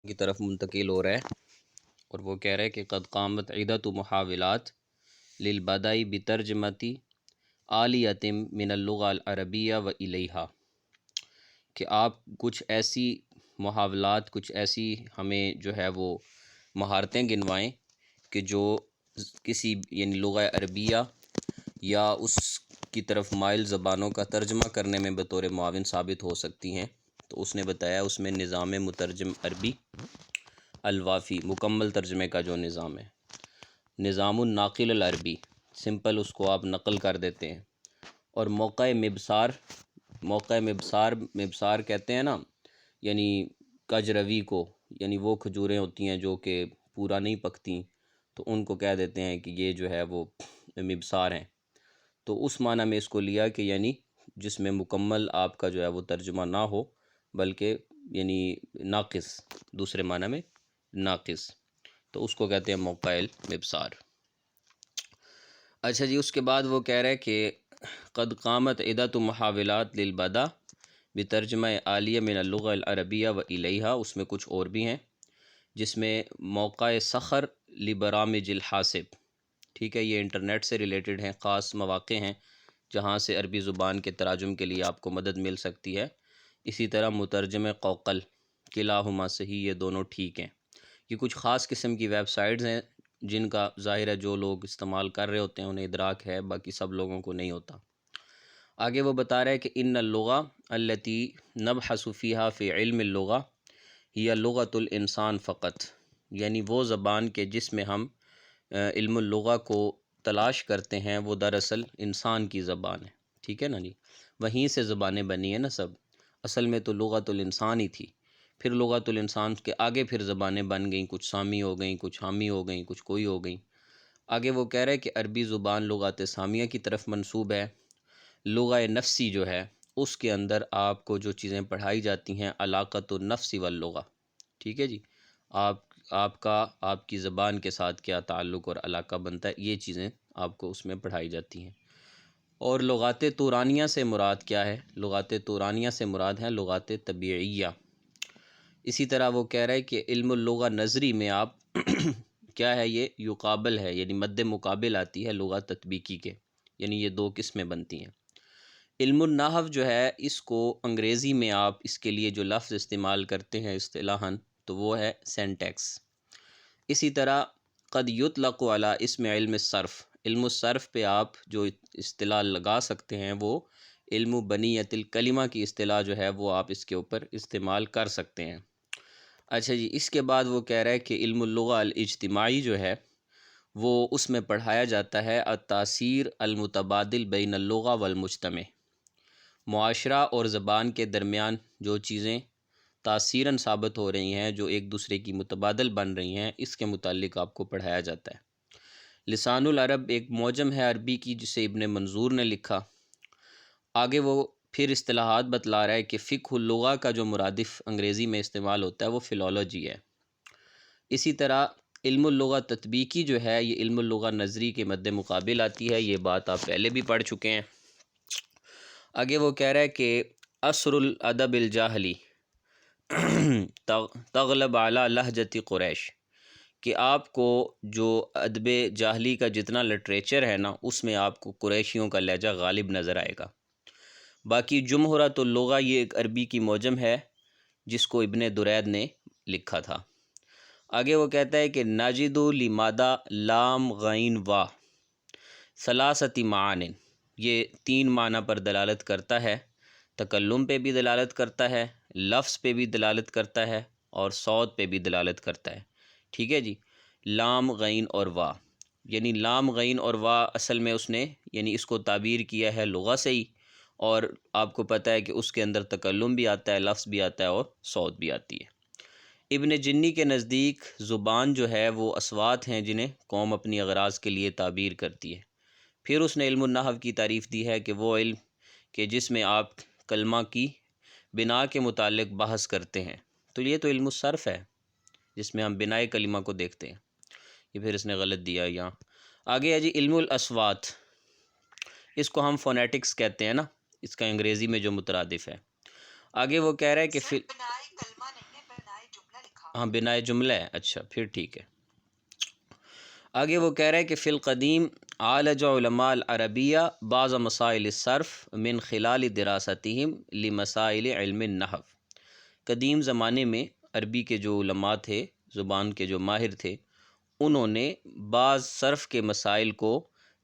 کی طرف منتقل ہو رہا ہے، اور وہ کہہ رہا ہے کہ قد قامت عدۃ محاولات للبدائی بترجمتی عالیۃ من اللغة العربیہ و الیہا، کہ آپ کچھ ایسی محاولات، کچھ ایسی ہمیں جو ہے وہ مہارتیں گنوائیں کہ جو کسی یعنی لغہ عربیہ یا اس کی طرف مائل زبانوں کا ترجمہ کرنے میں بطور معاون ثابت ہو سکتی ہیں۔ تو اس نے بتایا اس میں نظام مترجم عربی الوافی، مکمل ترجمے کا جو نظام ہے، نظام الناقل العربی، سمپل اس کو آپ نقل کر دیتے ہیں، اور موقع مبصار کہتے ہیں نا، یعنی کجروی کو، یعنی وہ کھجوریں ہوتی ہیں جو کہ پورا نہیں پکتی، تو ان کو کہہ دیتے ہیں کہ یہ جو ہے وہ مبصار ہیں۔ تو اس معنی میں اس کو لیا کہ یعنی جس میں مکمل آپ کا جو ہے وہ ترجمہ نہ ہو، بلکہ یعنی ناقص، دوسرے معنی میں ناقص، تو اس کو کہتے ہیں موقع المبصار۔ اچھا جی، اس کے بعد وہ کہہ رہے کہ قد قامت عدۃ محاولات للبدا بترجمہ عالیہ من اللغة العربیہ و الیہا، اس میں کچھ اور بھی ہیں، جس میں موقع سخر لبرامج الحاسب، ٹھیک ہے، یہ انٹرنیٹ سے ریلیٹڈ ہیں، خاص مواقع ہیں جہاں سے عربی زبان کے تراجم کے لیے آپ کو مدد مل سکتی ہے۔ اسی طرح مترجم قوقل، کلاہما صحیح، یہ دونوں ٹھیک ہیں۔ یہ کچھ خاص قسم کی ویب سائٹس ہیں جن کا ظاہر ہے جو لوگ استعمال کر رہے ہوتے ہیں انہیں ادراک ہے، باقی سب لوگوں کو نہیں ہوتا۔ آگے وہ بتا رہے ہیں کہ ان اللغہ التی نبحث فیہا فی علم اللغہ ہی لغۃ الانسان فقط، یعنی وہ زبان کے جس میں ہم علم اللغہ کو تلاش کرتے ہیں وہ دراصل انسان کی زبان ہے، ٹھیک ہے نا جی، وہیں سے زبانیں بنی ہیں نا سب، اصل میں تو لغۃ الانسان ہی تھی، پھر لغۃ الانسان کے آگے پھر زبانیں بن گئیں، کچھ سامی ہو گئیں، کچھ حامی ہو گئیں، کچھ کوئی ہو گئیں۔ آگے وہ کہہ رہے کہ عربی زبان لغات سامیہ کی طرف منسوب ہے۔ لغہ نفسی جو ہے اس کے اندر آپ کو جو چیزیں پڑھائی جاتی ہیں، علاقۃ النفس واللغہ، ٹھیک ہے جی، آپ کی زبان کے ساتھ کیا تعلق اور علاقہ بنتا ہے، یہ چیزیں آپ کو اس میں پڑھائی جاتی ہیں۔ اور لغات تورانیہ سے مراد کیا ہے؟ لغات تورانیہ سے مراد ہیں لغات طبیعیہ۔ اسی طرح وہ کہہ رہے کہ علم اللغہ نظری میں آپ کیا ہے، یہ یقابل ہے، یعنی مد مقابل آتی ہے لغہ تطبیقی کے، یعنی یہ دو قسمیں بنتی ہیں۔ علم النحو جو ہے اس کو انگریزی میں آپ اس کے لیے جو لفظ استعمال کرتے ہیں اصطلاحاً، تو وہ ہے سینٹیکس۔ اسی طرح قد یطلق علی اسم علم الصرف، علم الصرف پہ آپ جو اصطلاح لگا سکتے ہیں وہ علم بنیۃ الکلمہ کی اصطلاح جو ہے وہ آپ اس کے اوپر استعمال کر سکتے ہیں۔ اچھا جی، اس کے بعد وہ کہہ رہا ہے کہ علم اللغہ الاجتماعی جو ہے وہ اس میں پڑھایا جاتا ہے التاثیر المتبادل بین اللغہ والمجتمع، معاشرہ اور زبان کے درمیان جو چیزیں تاثیراً ثابت ہو رہی ہیں، جو ایک دوسرے کی متبادل بن رہی ہیں، اس کے متعلق آپ کو پڑھایا جاتا ہے۔ لسان العرب ایک معجم ہے عربی کی جسے ابن منظور نے لکھا۔ آگے وہ پھر اصطلاحات بتلا رہا ہے کہ فقہ اللغہ کا جو مرادف انگریزی میں استعمال ہوتا ہے وہ فلالوجی ہے۔ اسی طرح علم اللغہ تطبیقی جو ہے یہ علم اللغہ نظری کے مد مقابل آتی ہے، یہ بات آپ پہلے بھی پڑھ چکے ہیں۔ آگے وہ کہہ رہا ہے کہ عصر الادب الجاہلی تغلب علی لہجۃ قریش، کہ آپ کو جو ادب جاہلی کا جتنا لٹریچر ہے نا اس میں آپ کو قریشیوں کا لہجہ غالب نظر آئے گا۔ باقی جمہورۃ اللغہ یہ ایک عربی کی معجم ہے جس کو ابن درید نے لکھا تھا۔ آگے وہ کہتا ہے کہ ناجد لمادہ لام غین وا ثلاثۃ معان، یہ تین معنی پر دلالت کرتا ہے، تکلم پہ بھی دلالت کرتا ہے، لفظ پہ بھی دلالت کرتا ہے، اور صوت پہ بھی دلالت کرتا ہے، ٹھیک ہے جی۔ لام غین اور وا، یعنی لام غین اور وا اصل میں اس نے یعنی اس کو تعبیر کیا ہے لغہ سے ہی، اور آپ کو پتہ ہے کہ اس کے اندر تکلم بھی آتا ہے، لفظ بھی آتا ہے، اور صوت بھی آتی ہے۔ ابن جنی کے نزدیک زبان جو ہے وہ اصوات ہیں جنہیں قوم اپنی اغراض کے لیے تعبیر کرتی ہے۔ پھر اس نے علم النحو کی تعریف دی ہے کہ وہ علم کہ جس میں آپ کلمہ کی بنا کے متعلق بحث کرتے ہیں، تو یہ تو علم الصرف ہے جس میں ہم بنائے کلمہ کو دیکھتے ہیں، یہ پھر اس نے غلط دیا یہاں۔ آگے ہے جی علم الاصوات، اس کو ہم فونیٹکس کہتے ہیں نا، اس کا انگریزی میں جو مترادف ہے۔ آگے وہ کہہ رہا ہے کہ ہاں بنائے جملہ ہے، اچھا پھر ٹھیک ہے۔ آگے وہ کہہ رہے ہیں کہ فی القدیم عالج علماء العربیہ بعض مسائل الصرف من خلال دراستہم لمسائل علم النحو۔ قدیم زمانے میں عربی کے جو علماء تھے، زبان کے جو ماہر تھے، انہوں نے بعض صرف کے مسائل کو،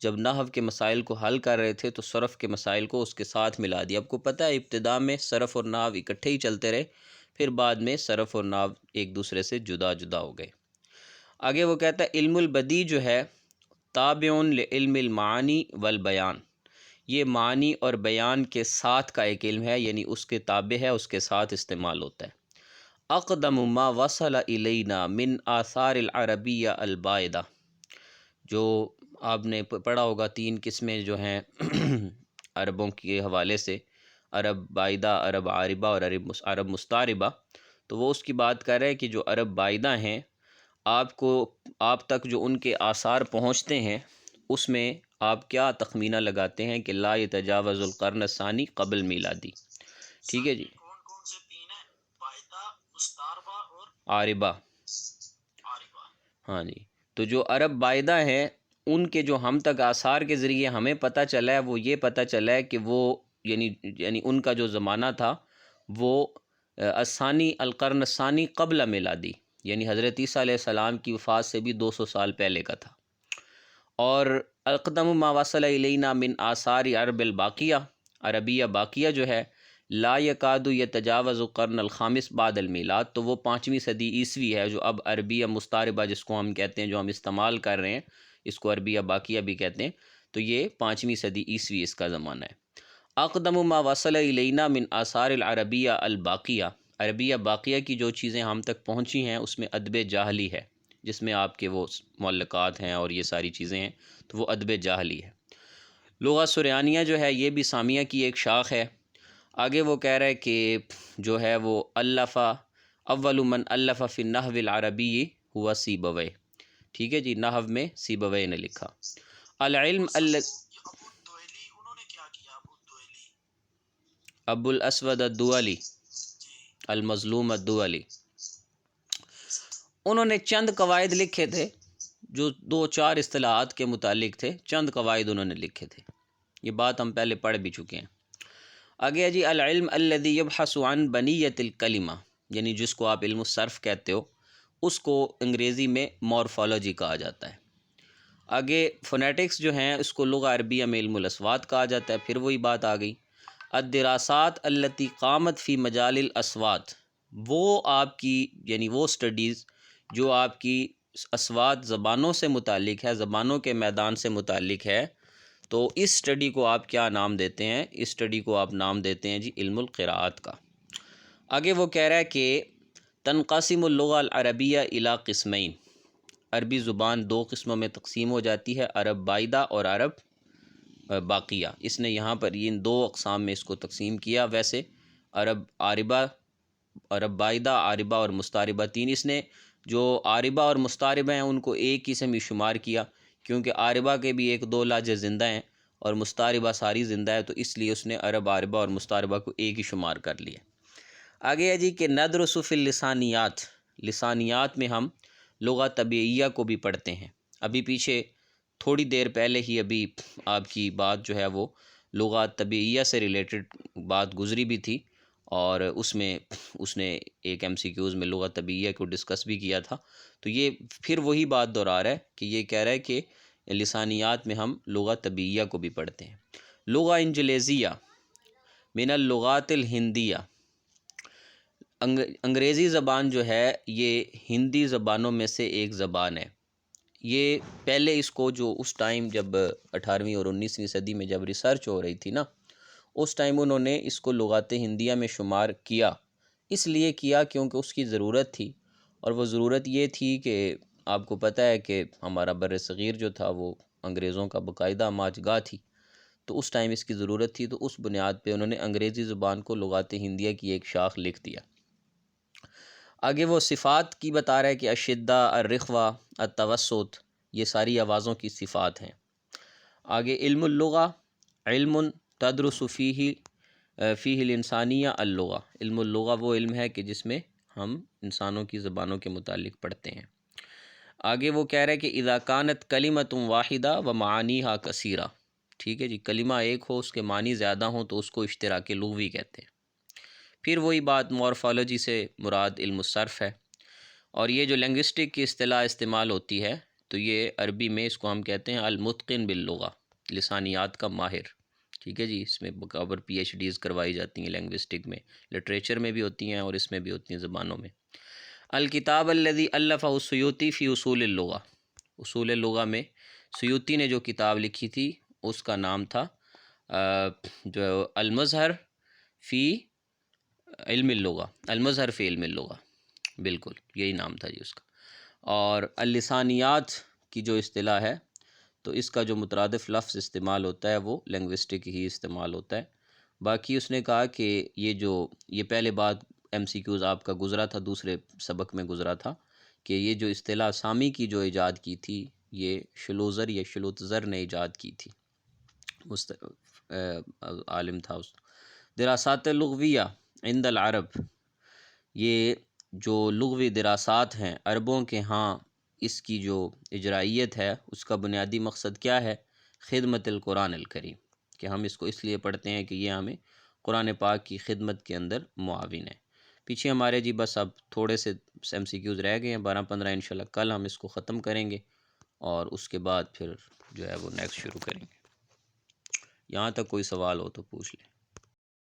جب نحو کے مسائل کو حل کر رہے تھے تو صرف کے مسائل کو اس کے ساتھ ملا دیا۔ آپ کو پتہ ہے ابتدا میں صرف اور نحو اکٹھے ہی چلتے رہے، پھر بعد میں صرف اور نحو ایک دوسرے سے جدا جدا ہو گئے۔ آگے وہ کہتا ہے علم البدیع جو ہے تابع لعلم المعانی والبیان، یہ معنی اور بیان کے ساتھ کا ایک علم ہے، یعنی اس کے تابع ہے، اس کے ساتھ استعمال ہوتا ہے۔ اقدم ما وصل الینا من آثار العربیہ البائدہ، جو آپ نے پڑھا ہوگا 3 قسمیں جو ہیں عربوں کے حوالے سے، عرب بائدہ، عرب عاربہ اور عرب مستعربہ، تو وہ اس کی بات کر رہے ہیں کہ جو عرب بائدہ ہیں، آپ تک جو ان کے آثار پہنچتے ہیں، اس میں آپ کیا تخمینہ لگاتے ہیں کہ لا یتجاوز القرن الثانی قبل میلادی، ٹھیک ہے جی؟ کون کون سے 3 ہیں؟ بائدہ، مستعربہ اور عاربہ۔ عاربہ۔ ہاں جی، تو جو عرب بائدہ ہیں ان کے جو ہم تک آثار کے ذریعے ہمیں پتہ چلا ہے، وہ یہ پتہ چلا ہے کہ وہ یعنی ان کا جو زمانہ تھا وہ الثانی القرن الثانی قبل میلادی، یعنی حضرت عیسیٰ علیہ السلام کی وفات سے بھی 200 سال پہلے کا تھا۔ اور اقدم ما وصل الینا من آثار عرب الباقیہ، عربیہ باقیہ جو ہے لا یکاد یتجاوز قرن الخامس بعد المیلاد، تو وہ 5ویں صدی عیسوی ہے، جو اب عربیہ مستعربہ جس کو ہم کہتے ہیں، جو ہم استعمال کر رہے ہیں، اس کو عربیہ باقیہ بھی کہتے ہیں، تو یہ 5ویں صدی عیسوی اس کا زمانہ ہے۔ اقدم ما وصل الینا من آثار العربیہ الباقیہ، عربیہ باقیہ کی جو چیزیں ہم تک پہنچی ہیں اس میں ادب جاہلی ہے، جس میں آپ کے وہ معلقات ہیں اور یہ ساری چیزیں ہیں، تو وہ ادب جاہلی ہے۔ لغہ سریانیہ جو ہے یہ بھی سامیہ کی ایک شاخ ہے۔ آگے وہ کہہ رہے کہ جو ہے وہ الف اول من الف فی النحو العربی ہوا سیبویہ، ٹھیک ہے جی؟ نحو میں سیبویہ نے لکھا۔ العلم ابو الدویلی انہوں نے کیا کیا؟ ابو الدویلی، ابو الاسود الدولی، جی المظلوم الدولی، انہوں نے چند قواعد لکھے تھے جو 2-4 اصطلاحات کے متعلق تھے، چند قواعد انہوں نے لکھے تھے، یہ بات ہم پہلے پڑھ بھی چکے ہیں۔ آگے ہے جی العلم الذی یبحث عن بنیۃ الکلمہ، یعنی جس کو آپ علم الصرف کہتے ہو، اس کو انگریزی میں مورفالوجی کہا جاتا ہے۔ آگے فونیٹکس جو ہیں اس کو لغہ عربیہ میں علم الاصوات کہا جاتا ہے، پھر وہی بات آ گئی۔ الدراسات التی قامت فی مجال الاصوات، وہ آپ کی یعنی وہ سٹڈیز جو آپ کی اصوات زبانوں سے متعلق ہے، زبانوں کے میدان سے متعلق ہے، تو اس سٹڈی کو آپ کیا نام دیتے ہیں؟ اس سٹڈی کو آپ نام دیتے ہیں جی علم القراءات کا۔ آگے وہ کہہ رہا ہے کہ تنقسم اللغہ العربیہ الی قسمین، عربی زبان 2 قسموں میں تقسیم ہو جاتی ہے، عرب بائدہ اور عرب باقیہ۔ اس نے یہاں پر ان 2 اقسام میں اس کو تقسیم کیا۔ ویسے عرب عاربہ، عرب بائدہ، عاربہ اور مستعربہ 3، اس نے جو عاربہ اور مستعربہ ہیں ان کو ایک ہی سے بھی شمار کیا، کیونکہ عاربہ کے بھی 1-2 لہجے زندہ ہیں اور مستعربہ ساری زندہ ہے، تو اس لیے اس نے عرب عاربہ اور مستعربہ کو ایک ہی شمار کر لیا۔ آگے ہے جی کہ ندرس فی اللسانیات، لسانیات میں ہم لغہ طبیعیہ کو بھی پڑھتے ہیں۔ ابھی پیچھے تھوڑی دیر پہلے ہی ابھی آپ کی بات جو ہے وہ لغہ طبیعیہ سے ریلیٹڈ بات گزری بھی تھی، اور اس میں اس نے ایک MCQs میں لغہ طبیعیہ کو ڈسکس بھی کیا تھا، تو یہ پھر وہی بات دہرا رہا ہے کہ یہ کہہ رہا ہے کہ لسانیات میں ہم لغہ طبیعیہ کو بھی پڑھتے ہیں۔ لغہ انجلیزیہ من اللغات الہندیہ، انگریزی زبان جو ہے یہ ہندی زبانوں میں سے ایک زبان ہے۔ یہ پہلے اس کو جو اس ٹائم جب 18ویں اور 19ویں صدی میں جب ریسرچ ہو رہی تھی نا، اس ٹائم انہوں نے اس کو لغات ہندیہ میں شمار کیا، اس لیے کیا کیونکہ اس کی ضرورت تھی، اور وہ ضرورت یہ تھی کہ آپ کو پتہ ہے کہ ہمارا بر صغیر جو تھا وہ انگریزوں کا باقاعدہ ماچ گاہ تھی، تو اس ٹائم اس کی ضرورت تھی، تو اس بنیاد پہ انہوں نے انگریزی زبان کو لغات ہندیہ کی ایک شاخ لکھ دیا۔ آگے وہ صفات کی بتا رہا ہے کہ اشدہ، الرخوہ، التوسط، یہ ساری آوازوں کی صفات ہیں۔ آگے علم اللغہ علم تدرس فیہ الانسانیہ اللغہ، علم اللغہ وہ علم ہے کہ جس میں ہم انسانوں کی زبانوں کے متعلق پڑھتے ہیں۔ آگے وہ کہہ رہے ہیں کہ اذا کانت کلمۃ واحدہ و معانیہا کثیرہ، ٹھیک ہے جی، کلمہ ایک ہو اس کے معنی زیادہ ہوں تو اس کو اشتراک لغوی کہتے ہیں۔ پھر وہی بات مورفالوجی سے مراد علم الصرف ہے، اور یہ جو لنگوسٹک کی اصطلاح استعمال ہوتی ہے تو یہ عربی میں اس کو ہم کہتے ہیں المتقن باللغہ، لسانیات کا ماہر، ٹھیک ہے جی۔ اس میں بقابر پی ایچ ڈیز کروائی جاتی ہیں لنگوسٹک میں، لٹریچر میں بھی ہوتی ہیں اور اس میں بھی ہوتی ہیں زبانوں میں۔ الکتاب الذی الفہ السیوطی فی اصول اللغہ، اصول اللغہ میں سیوطی نے جو کتاب لکھی تھی اس کا نام تھا جو المظہر فی علم اللغہ، المظہر فی علم اللغہ، بالکل یہی نام تھا جی اس کا۔ اور اللسانیات کی جو اصطلاح ہے تو اس کا جو مترادف لفظ استعمال ہوتا ہے وہ لنگوسٹک ہی استعمال ہوتا ہے۔ باقی اس نے کہا کہ یہ پہلے بات ایم سی کیوز آپ کا گزرا تھا، دوسرے سبق میں گزرا تھا کہ یہ جو اصطلاح سامی کی جو ایجاد کی تھی یہ شلوزر یا شلوتزر نے ایجاد کی تھی، عالم تھا اس۔ دراسات لغویہ عند العرب، یہ جو لغوی دراسات ہیں عربوں کے ہاں اس کی جو اجرائیت ہے اس کا بنیادی مقصد کیا ہے؟ خدمت القرآن الکریم، کہ ہم اس کو اس لیے پڑھتے ہیں کہ یہ ہمیں قرآن پاک کی خدمت کے اندر معاون ہے۔ پیچھے ہمارے جی بس اب تھوڑے سے ایم سی کیوز رہ گئے ہیں، 12-15 انشاءاللہ کل ہم اس کو ختم کریں گے اور اس کے بعد پھر جو ہے وہ نیکسٹ شروع کریں گے۔ یہاں تک کوئی سوال ہو تو پوچھ لیں۔